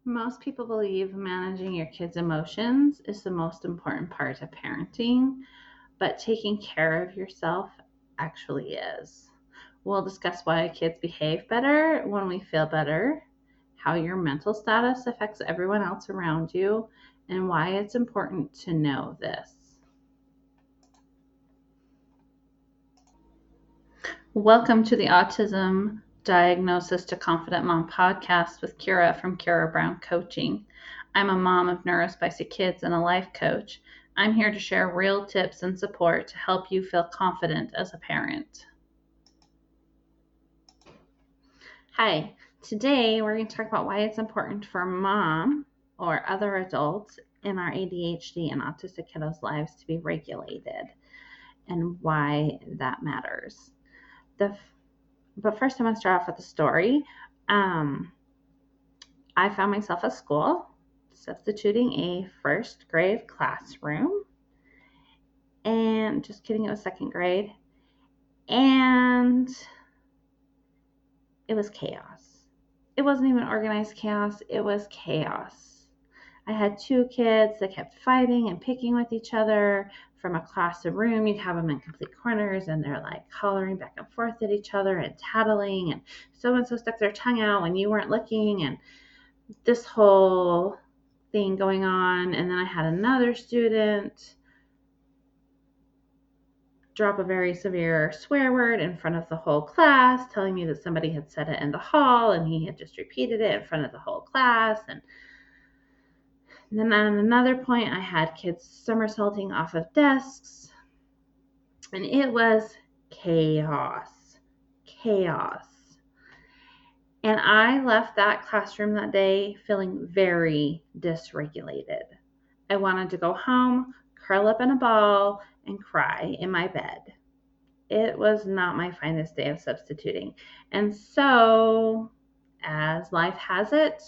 Most people believe managing your kids' emotions is the most important part of parenting, but taking care of yourself actually is. We'll discuss why kids behave better when we feel better, how your mental status affects everyone else around you, and why it's important to know this. Welcome to the Autism Diagnosis to Confident Mom podcast with Kira from Kira Brown Coaching. I'm a mom of neurospicy kids and a life coach. I'm here to share real tips and support to help you feel confident as a parent. Hi, today we're going to talk about why it's important for mom or other adults in our ADHD and autistic kiddos' lives to be regulated and why that matters. But first, I'm going to start off with a story. I found myself at school substituting a first grade classroom. And just kidding, it was second grade. And it was chaos. It wasn't even organized chaos, it was chaos. I had two kids that kept fighting and picking with each other from across the room. You'd have them in complete corners and they're like hollering back and forth at each other and tattling, and so-and-so stuck their tongue out when you weren't looking, and this whole thing going on. And then I had another student drop a very severe swear word in front of the whole class, telling me that somebody had said it in the hall and he had just repeated it in front of the whole class. And then at another point, I had kids somersaulting off of desks, and it was chaos. And I left that classroom that day feeling very dysregulated. I wanted to go home, curl up in a ball, and cry in my bed. It was not my finest day of substituting. And so, as life has it,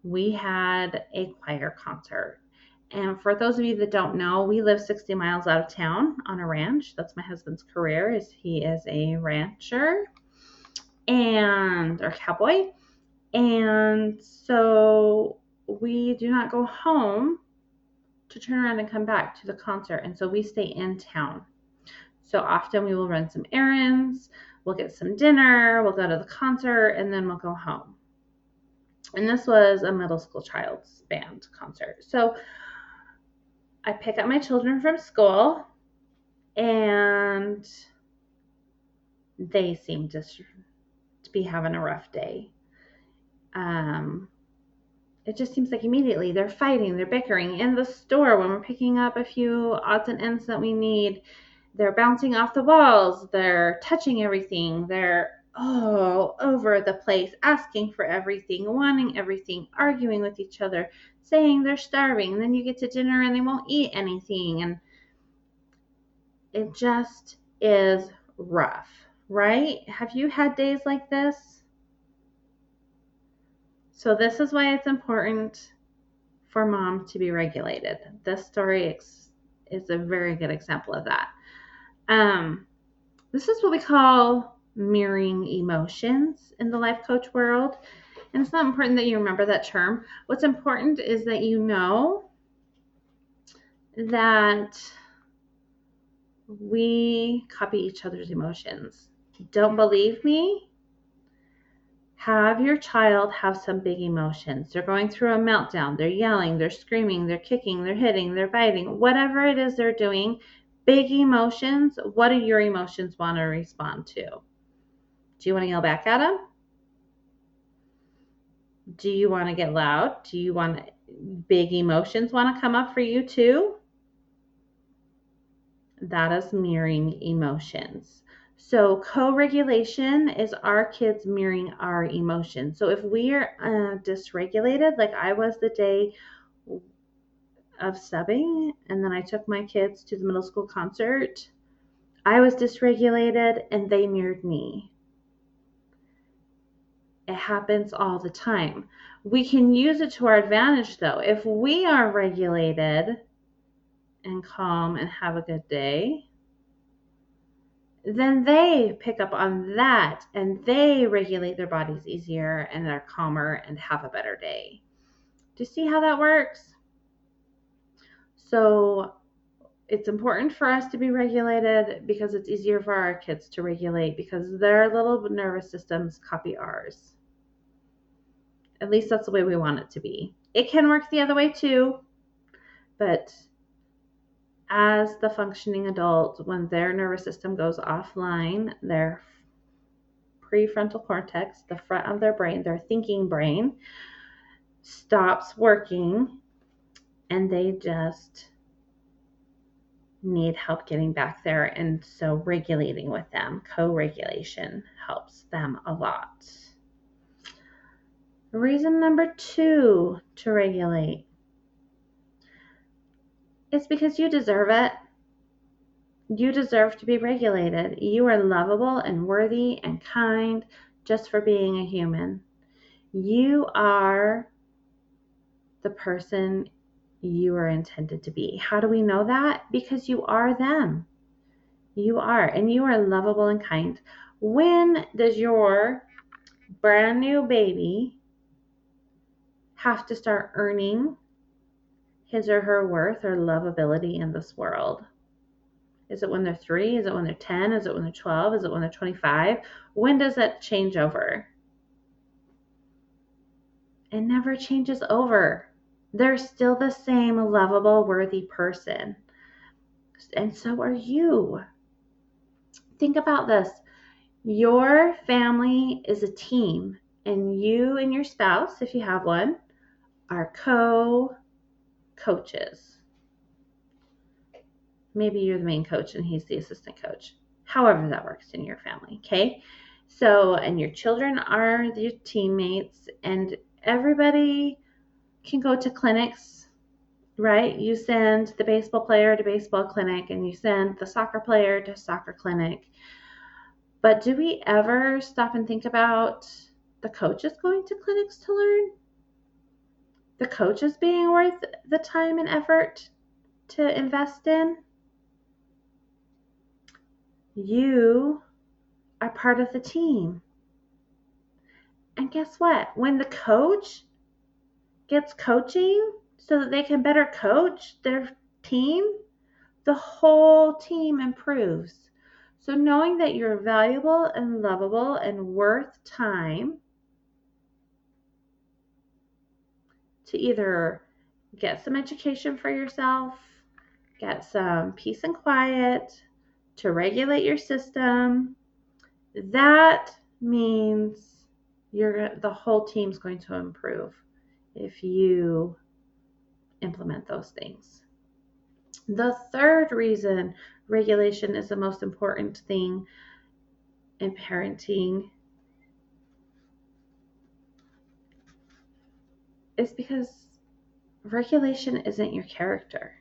we had a choir concert. And for those of you that don't know, we live 60 miles out of town on a ranch. That's my husband's career, he is a rancher or cowboy. And so we do not go home to turn around and come back to the concert. And so we stay in town. So often we will run some errands, we'll get some dinner, we'll go to the concert, and then we'll go home. And this was a middle school child's band concert. So I pick up my children from school, and they seem to be having a rough day. It just seems like immediately they're fighting, they're bickering in the store when we're picking up a few odds and ends that we need. They're bouncing off the walls, they're touching everything, they're all over the place, asking for everything, wanting everything, arguing with each other, saying they're starving. And then you get to dinner and they won't eat anything. And it just is rough, right? Have you had days like this? So this is why it's important for mom to be regulated. This story is a very good example of that. This is what we call mirroring emotions in the life coach world. And it's not important that you remember that term. What's important is that you know that we copy each other's emotions. Don't believe me? Have your child have some big emotions. They're going through a meltdown. They're yelling, they're screaming, they're kicking, they're hitting, they're biting. Whatever it is they're doing, big emotions, what do your emotions want to respond to? Do you want to yell back at them? Do you want to get loud? Do you want big emotions want to come up for you too? That is mirroring emotions. So co-regulation is our kids mirroring our emotions. So if we are dysregulated, like I was the day of subbing, and then I took my kids to the middle school concert, I was dysregulated and they mirrored me. It happens all the time. We can use it to our advantage though. If we are regulated and calm and have a good day, then they pick up on that and they regulate their bodies easier and they're calmer and have a better day. Do you see how that works? So it's important for us to be regulated because it's easier for our kids to regulate because their little nervous systems copy ours. At least that's the way we want it to be. It can work the other way too, but as the functioning adult, when their nervous system goes offline, their prefrontal cortex, the front of their brain, their thinking brain, stops working and they just need help getting back there. And so regulating with them, co-regulation helps them a lot. Reason number 2 to regulate is because you deserve it. You deserve to be regulated. You are lovable and worthy and kind just for being a human. You are the person you are intended to be. How do we know that? Because you are them. You are, and you are lovable and kind. When does your brand new baby have to start earning his or her worth or lovability in this world? Is it when they're 3? Is it when they're 10? Is it when they're 12? Is it when they're 25? When does that change over? It never changes over. They're still the same lovable, worthy person. And so are you. Think about this. Your family is a team, and you and your spouse, if you have one, are co-coaches. Maybe you're the main coach and he's the assistant coach. However that works in your family, okay? So, and your children are your teammates, and everybody can go to clinics, right? You send the baseball player to baseball clinic, and you send the soccer player to soccer clinic. But do we ever stop and think about the coaches going to clinics to learn? The coaches being worth the time and effort to invest in? You are part of the team. And guess what? When the coach gets coaching so that they can better coach their team, the whole team improves. So knowing that you're valuable and lovable and worth time to either get some education for yourself, get some peace and quiet, to regulate your system, that means the whole team's going to improve if you implement those things. The third reason regulation is the most important thing in parenting is because regulation isn't your character.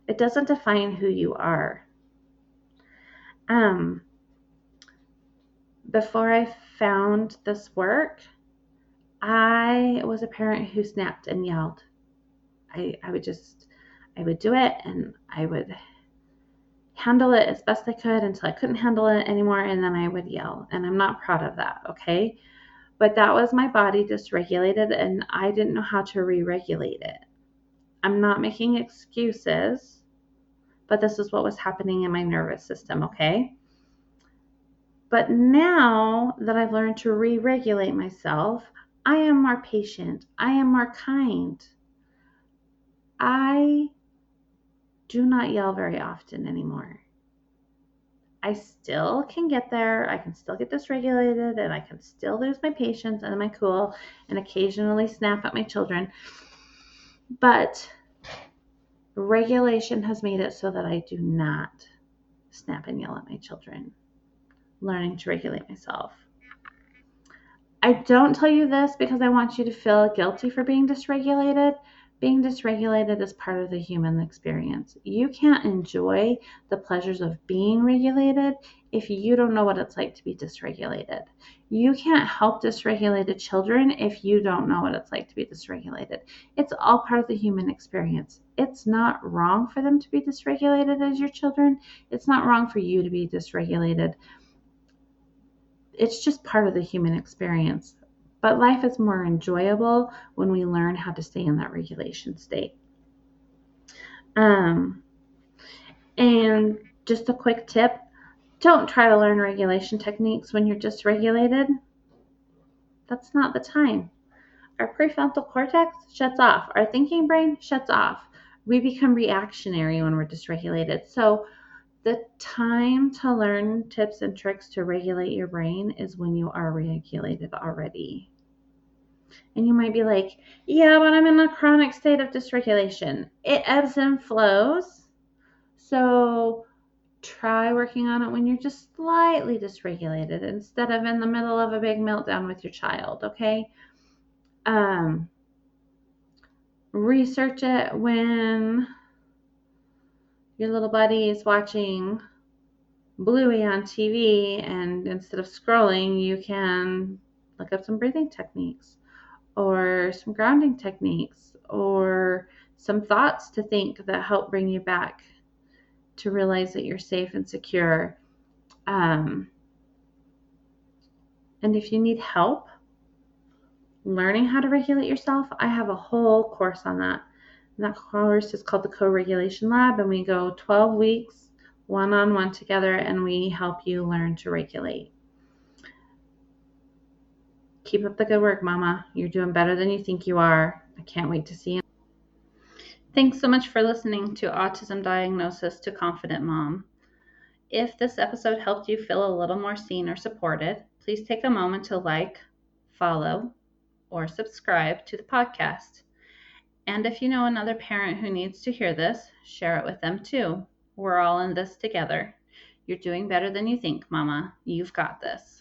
It doesn't define who you are. Before I found this work, I was a parent who snapped and yelled. I would do it, and I would handle it as best I could until I couldn't handle it anymore, and then I would yell. And I'm not proud of that, okay? But that was my body dysregulated, and I didn't know how to re-regulate it. I'm not making excuses, but this is what was happening in my nervous system, okay? But now that I've learned to re-regulate myself, I am more patient. I am more kind. I do not yell very often anymore. I still can get there. I can still get dysregulated, and I can still lose my patience and my cool and occasionally snap at my children. But regulation has made it so that I do not snap and yell at my children. Learning to regulate myself. I don't tell you this because I want you to feel guilty for being dysregulated. Being dysregulated is part of the human experience. You can't enjoy the pleasures of being regulated if you don't know what it's like to be dysregulated. You can't help dysregulated children if you don't know what it's like to be dysregulated. It's all part of the human experience. It's not wrong for them to be dysregulated as your children. It's not wrong for you to be dysregulated. It's just part of the human experience. But life is more enjoyable when we learn how to stay in that regulation state. And just a quick tip, don't try to learn regulation techniques when you're dysregulated. That's not the time. Our prefrontal cortex shuts off. Our thinking brain shuts off. We become reactionary when we're dysregulated. So the time to learn tips and tricks to regulate your brain is when you are regulated already. And you might be like, yeah, but I'm in a chronic state of dysregulation. It ebbs and flows. So try working on it when you're just slightly dysregulated instead of in the middle of a big meltdown with your child, okay? Research it when your little buddy is watching Bluey on TV, and instead of scrolling, you can look up some breathing techniques or some grounding techniques or some thoughts to think that help bring you back to realize that you're safe and secure. And if you need help learning how to regulate yourself, I have a whole course on that. And that course is called the Co-Regulation Lab, and we go 12 weeks one-on-one together, and we help you learn to regulate. Keep up the good work, Mama. You're doing better than you think you are. I can't wait to see you. Thanks so much for listening to Autism Diagnosis to Confident Mom. If this episode helped you feel a little more seen or supported, please take a moment to like, follow, or subscribe to the podcast. And if you know another parent who needs to hear this, share it with them too. We're all in this together. You're doing better than you think, Mama. You've got this.